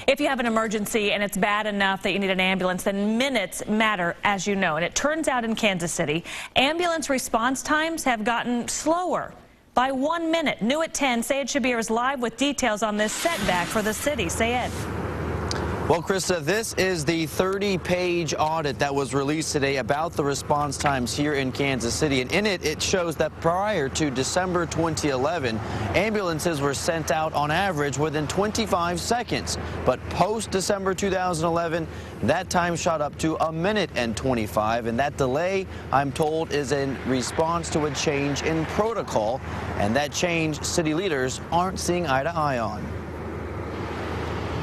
If you have an emergency and it's bad enough that you need an ambulance, then minutes matter, as you know. And it turns out in Kansas City, ambulance response times have gotten slower by 1 minute. New at 10, Sayed Shabir is live with details on this setback for the city. Sayed. Well, Krista, this is the 30-page audit that was released today about the response times here in Kansas City. And in it, it shows that prior to December 2011, ambulances were sent out on average within 25 seconds. But post-December 2011, that time shot up to 1 minute and 25. And that delay, I'm told, is in response to a change in protocol. And that change, city leaders aren't seeing eye to eye on.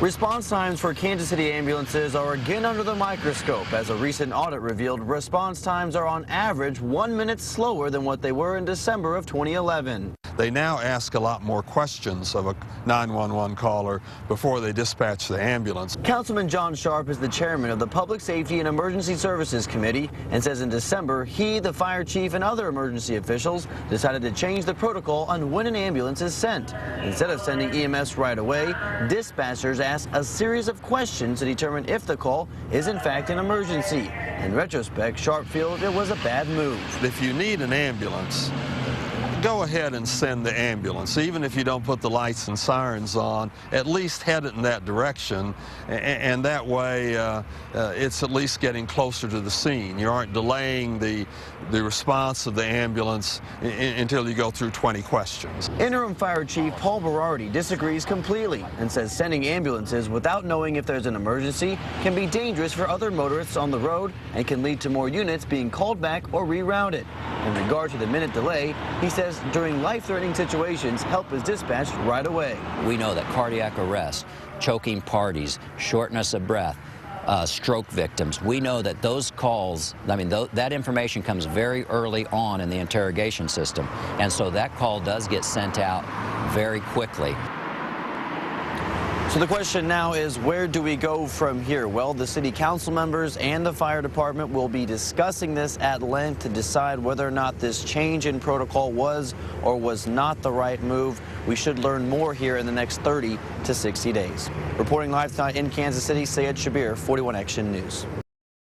Response times for Kansas City ambulances are again under the microscope. As a recent audit revealed, response times are on average 1 minute slower than what they were in December of 2011. They now ask a lot more questions of a 911 caller before they dispatch the ambulance. Councilman John Sharp is the chairman of the Public Safety and Emergency Services Committee and says in December he, the fire chief, and other emergency officials decided to change the protocol on when an ambulance is sent. Instead of sending EMS right away, dispatchers ask a series of questions to determine if the call is in fact an emergency. In retrospect, Sharp feels it was a bad move. If you need an ambulance, go ahead and send the ambulance. Even if you don't put the lights and sirens on, at least head it in that direction, and that way it's at least getting closer to the scene. You aren't delaying the response of the ambulance until you go through 20 questions. Interim Fire Chief Paul Berardi disagrees completely and says sending ambulances without knowing if there's an emergency can be dangerous for other motorists on the road and can lead to more units being called back or rerouted. In regard to the minute delay, he says during life-threatening situations, help is dispatched right away. We know that cardiac arrest, choking parties, shortness of breath, stroke victims, we know that those calls, that information comes very early on in the interrogation system. And so that call does get sent out very quickly. So the question now is, where do we go from here? Well, the city council members and the fire department will be discussing this at length to decide whether or not this change in protocol was or was not the right move. We should learn more here in the next 30 to 60 days. Reporting live tonight in Kansas City, Sayed Shabir, 41 Action News.